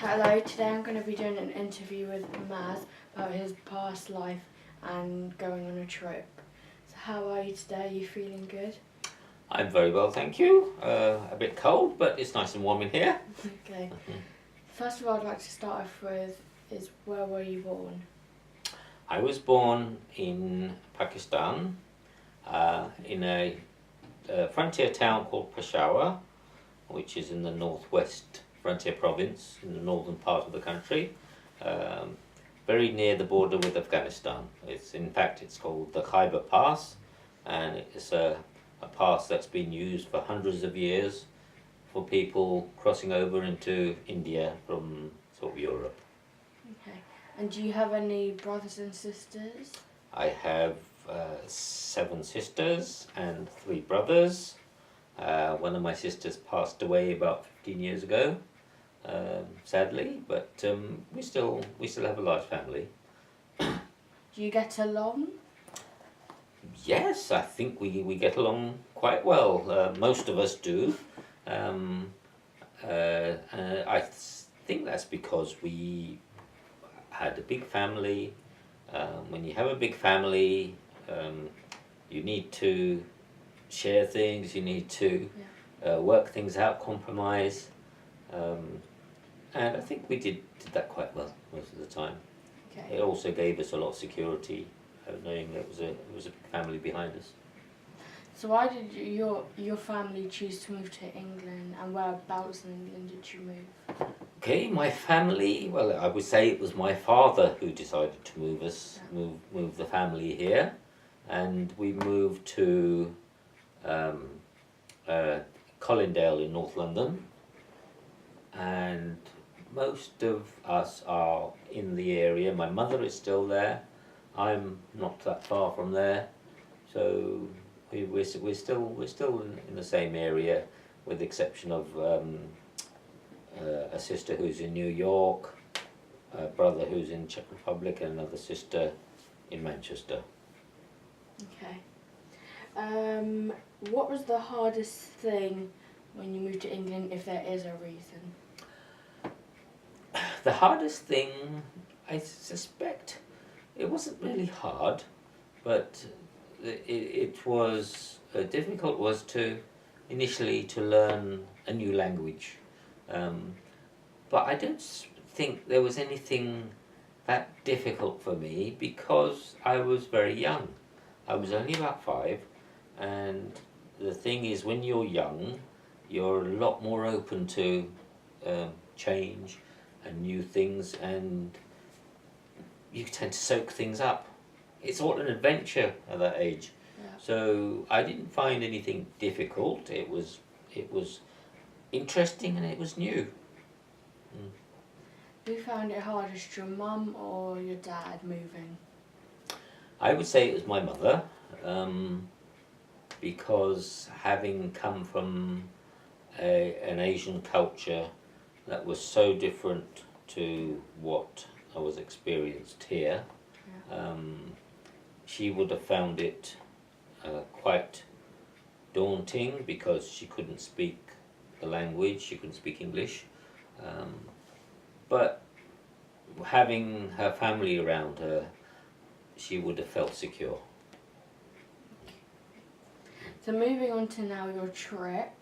Hello, today I'm going to be doing an interview with Maz about his past life and going on a trip. So how are you today? Are you feeling good? I'm very well, thank you. A bit cold, but it's nice and warm in here. Okay. First of all, I'd like to start off with is where were you born? I was born in Pakistan, in a frontier town called Peshawar, which is in the northwest frontier province, in the northern part of the country, very near the border with Afghanistan. In fact, it's called the Khyber Pass, and it's a pass that's been used for hundreds of years for people crossing over into India from sort of Europe. Okay. And do you have any brothers and sisters? I have 7 sisters and 3 brothers. One of my sisters passed away about 15 years ago, sadly, but we still have a large family. Do you get along? Yes, I think we get along quite well. Most of us do. I think that's because we had a big family. When you have a big family, you need to share things, you need to work things out, compromise. And I think we did that quite well most of the time. Okay. It also gave us a lot of security, knowing that it was a big family behind us. So why did your family choose to move to England, and whereabouts in England did you move? Okay, my family, well, I would say it was my father who decided to move the family here, and we moved to Colindale in North London, and most of us are in the area. My mother is still there. I'm not that far from there, so we're still in the same area, with the exception of a sister who's in New York, a brother who's in Czech Republic, and another sister in Manchester. Okay. What was the hardest thing when you moved to England, if there is a reason? The hardest thing, I suspect, it wasn't really hard, but it was difficult was initially to learn a new language. But I don't think there was anything that difficult for me because I was very young. I was only about 5, and the thing is, when you're young, you're a lot more open to change and new things, and you tend to soak things up. It's all an adventure at that age. Yeah. So I didn't find anything difficult. It was interesting and it was new. Who found it hardest, your mum or your dad moving? I would say it was my mother, because having come from an Asian culture that was so different to what I was experienced here, she would have found it quite daunting because she couldn't speak the language, she couldn't speak English. But having her family around her, she would have felt secure. So moving on to now your trip,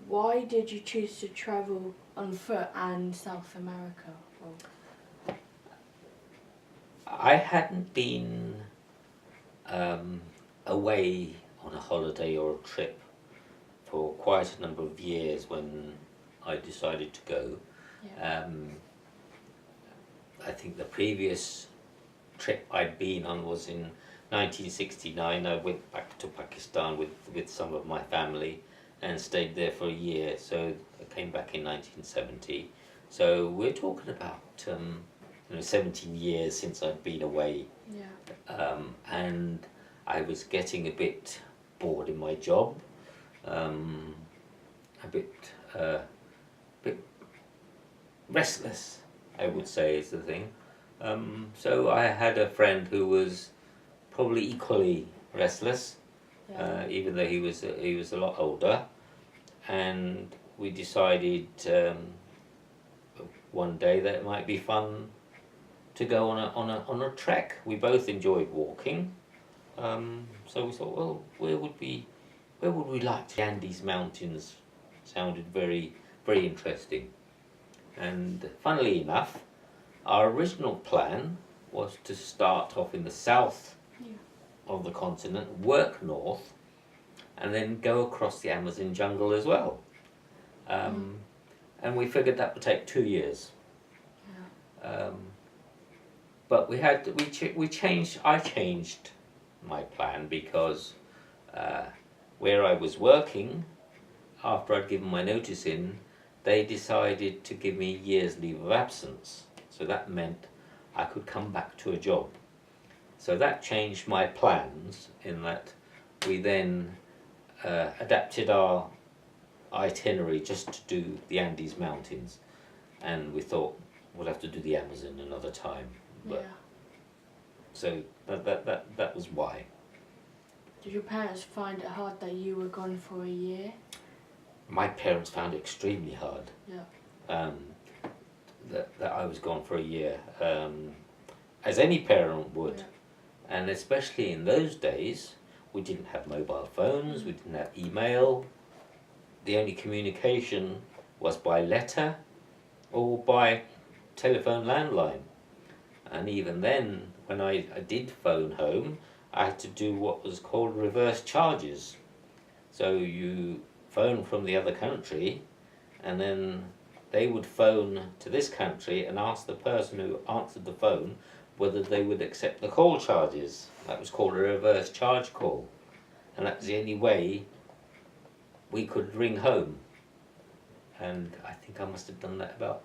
why did you choose to travel on foot and South America? I hadn't been away on a holiday or a trip for quite a number of years when I decided to go. Yeah. I think the previous trip I'd been on was in 1969. I went back to Pakistan with some of my family and stayed there for a year. So I came back in 1970. So we're talking about 17 years since I'd been away. Yeah. And I was getting a bit bored in my job, a bit restless, I would say, is the thing. So I had a friend who was probably equally restless, even though he was a lot older, and we decided one day that it might be fun to go on a trek. We both enjoyed walking, so we thought, well, where would we like to? The Andes Mountains sounded very very interesting, and funnily enough, our original plan was to start off in the south of the continent, work north, and then go across the Amazon jungle as well. And we figured that would take 2 years. But I changed my plan because where I was working, after I'd given my notice in, they decided to give me a year's leave of absence. So that meant I could come back to a job. So that changed my plans in that we then adapted our itinerary just to do the Andes Mountains, and we thought we'll have to do the Amazon another time. But, so that was why. Did your parents find it hard that you were gone for a year? My parents found it extremely hard. Yeah. That I was gone for a year, as any parent would. Yeah. And especially in those days, we didn't have mobile phones, we didn't have email. The only communication was by letter or by telephone landline. And even then, when I did phone home, I had to do what was called reverse charges. So you phone from the other country, and then they would phone to this country and ask the person who answered the phone whether they would accept the call charges. That was called a reverse charge call, and that was the only way we could ring home. And I think I must have done that about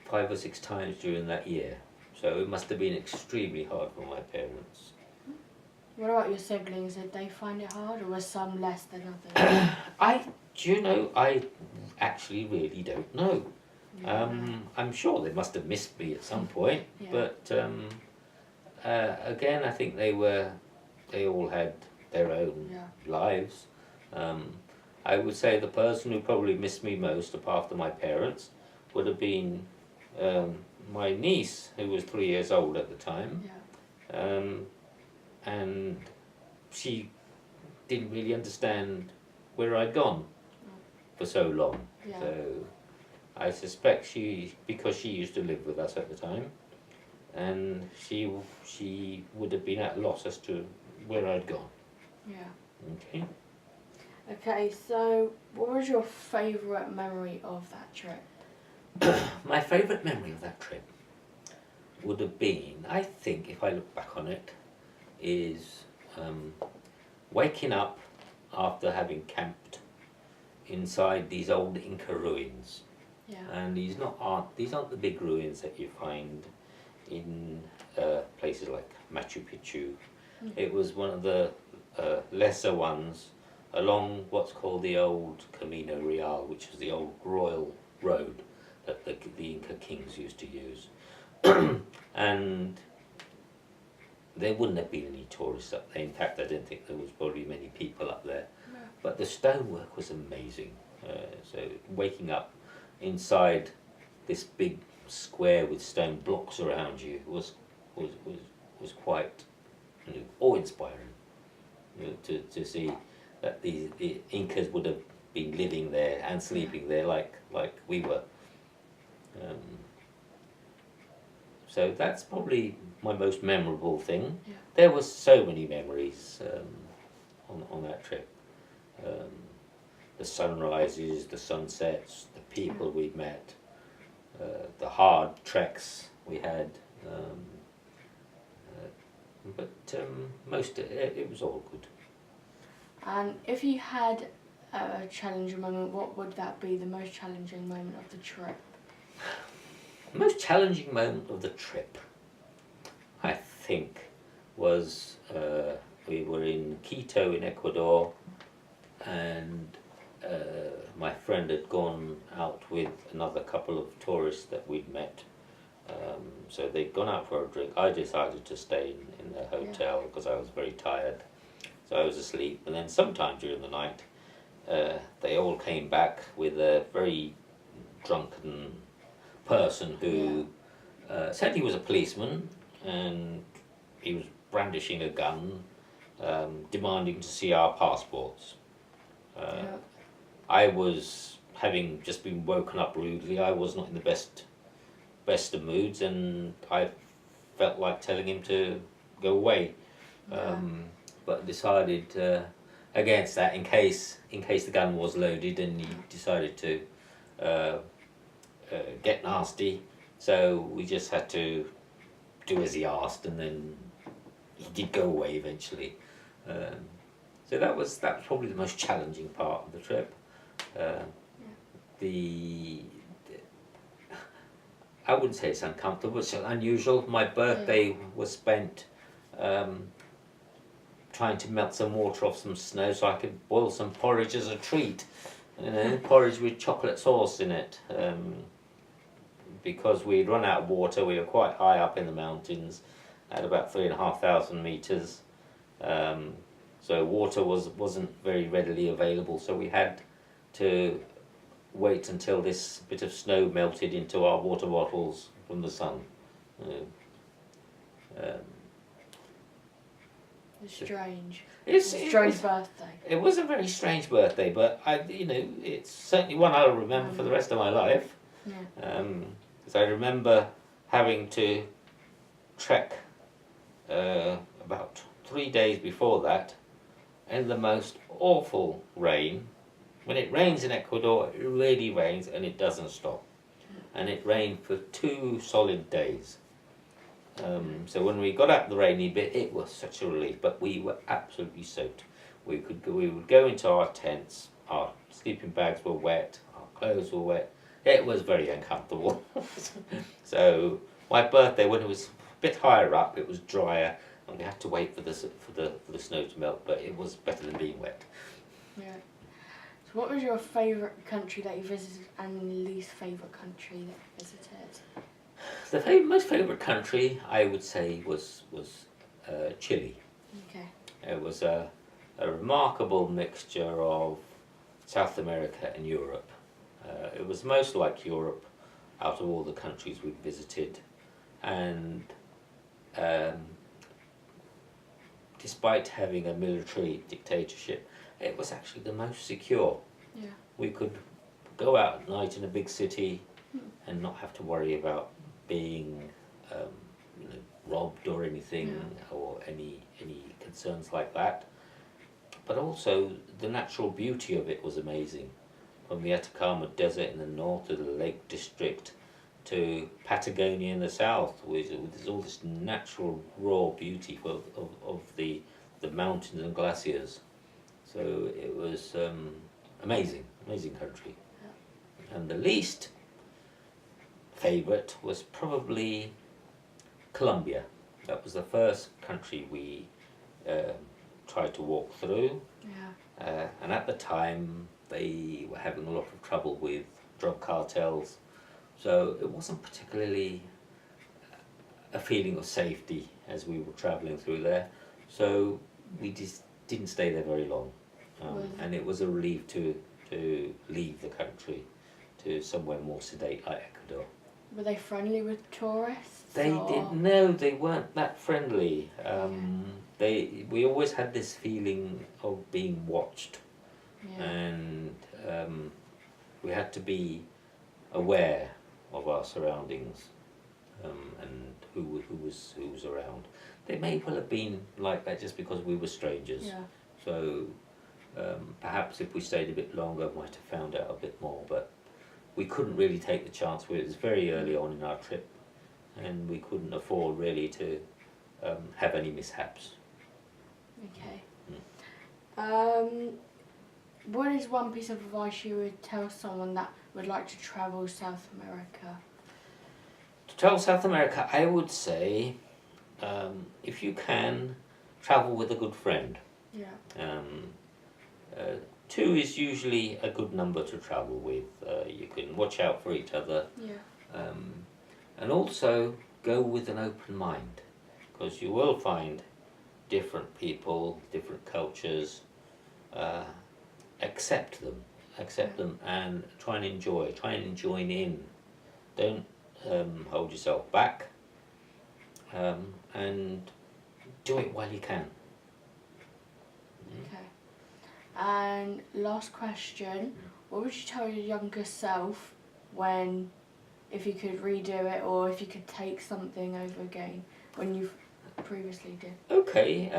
5 or 6 times during that year. So it must have been extremely hard for my parents. What about your siblings? Did they find it hard, or were some less than others? I actually really don't know. I'm sure they must have missed me at some point, but again, I think they all had their own lives. I would say the person who probably missed me most, apart from my parents, would have been my niece, who was 3 years old at the time. And she didn't really understand where I'd gone for so long. So I suspect because she used to live with us at the time, and she would have been at a loss as to where I'd gone. Okay. Okay, so what was your favourite memory of that trip? My favourite memory of that trip would have been, I think, if I look back on it, is waking up after having camped inside these old Inca ruins. And these aren't the big ruins that you find in places like Machu Picchu. It was one of the lesser ones along what's called the old Camino Real, which is the old royal road that the Inca kings used to use. And there wouldn't have been any tourists up there. In fact, I didn't think there was probably many people up there. But the stonework was amazing. So waking up inside this big square with stone blocks around you was quite awe-inspiring. To see that the Incas would have been living there and sleeping there like we were. So that's probably my most memorable thing. There were so many memories on that trip. The sunrises, the sunsets, the people we met, the hard treks we had. But most it was all good. And if you had a challenging moment, what would that be, the most challenging moment of the trip? The most challenging moment of the trip, I think, was we were in Quito in Ecuador, and my friend had gone out with another couple of tourists that we'd met. So they'd gone out for a drink. I decided to stay in the hotel because I was very tired. So I was asleep, and then sometime during the night they all came back with a very drunken person who said he was a policeman, and he was brandishing a gun, demanding to see our passports. I was, having just been woken up rudely, I was not in the best of moods, and I felt like telling him to go away, but decided against that in case the gun was loaded and he decided to get nasty. So we just had to do as he asked, and then he did go away eventually. So that was probably the most challenging part of the trip. I wouldn't say it's uncomfortable, it's unusual. My birthday was spent trying to melt some water off some snow so I could boil some porridge as a treat. Porridge with chocolate sauce in it. Because we'd run out of water, we were quite high up in the mountains at about 3,500 meters. So water wasn't very readily available, so we had to wait until this bit of snow melted into our water bottles from the sun. It's strange. It's a strange birthday. It was a very strange birthday, but it's certainly one I'll remember for the rest of my life. Because I remember having to trek about 3 days before that in the most awful rain. When it rains in Ecuador, it really rains and it doesn't stop. And it rained for 2 solid days. So when we got out the rainy bit, it was such a relief, but we were absolutely soaked. We would go into our tents, our sleeping bags were wet, our clothes were wet. It was very uncomfortable. So my birthday, when it was a bit higher up, it was drier, and we had to wait for the snow to melt, but it was better than being wet. Yeah. So what was your favourite country that you visited and least favourite country that you visited? The most favourite country, I would say, was Chile. Okay. It was a remarkable mixture of South America and Europe. It was most like Europe out of all the countries we visited, and despite having a military dictatorship, it was actually the most secure. Yeah. We could go out at night in a big city and not have to worry about being robbed or anything, or any concerns like that. But also the natural beauty of it was amazing. From the Atacama Desert in the north to the Lake District to Patagonia in the south, with all this natural raw beauty of the mountains and glaciers. So it was amazing country. Yeah. And the least favourite was probably Colombia. That was the first country we tried to walk through. Yeah. And at the time they were having a lot of trouble with drug cartels, so it wasn't particularly a feeling of safety as we were travelling through there. So we just didn't stay there very long, and it was a relief to leave the country to somewhere more sedate like Ecuador. Were they friendly with tourists? They weren't that friendly. We always had this feeling of being watched, and we had to be aware of our surroundings, and who was around. They may well have been like that just because we were strangers. Yeah. So perhaps if we stayed a bit longer, might have found out a bit more, but we couldn't really take the chance. It was very early on in our trip, and we couldn't afford really to have any mishaps. Okay. What is one piece of advice you would tell someone that would like to travel South America? To travel South America, I would say, if you can, travel with a good friend. Yeah. 2 is usually a good number to travel with. You can watch out for each other. Yeah. And also go with an open mind, because you will find different people, different cultures. Accept them, and try and join in. Don't hold yourself back, and do it while you can. Okay. And last question, what would you tell your younger self when, if you could redo it or if you could take something over again when you previously did? Okay,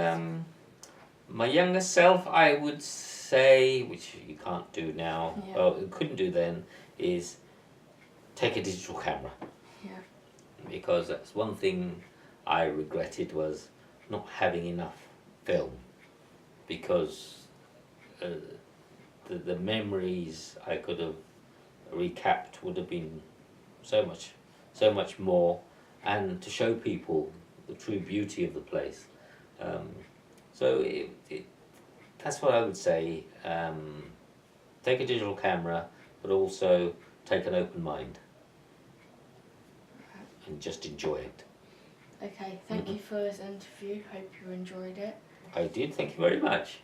my younger self, I would say, which you can't do now, Yeah. or couldn't do then, is take a digital camera. Yeah. Because that's one thing I regretted, was not having enough film, because the memories I could have recapped would have been so much more, and to show people the true beauty of the place. So that's what I would say. Take a digital camera, but also take an open mind and just enjoy it. Okay, thank you for this interview. Hope you enjoyed it. I did. Thank you very much.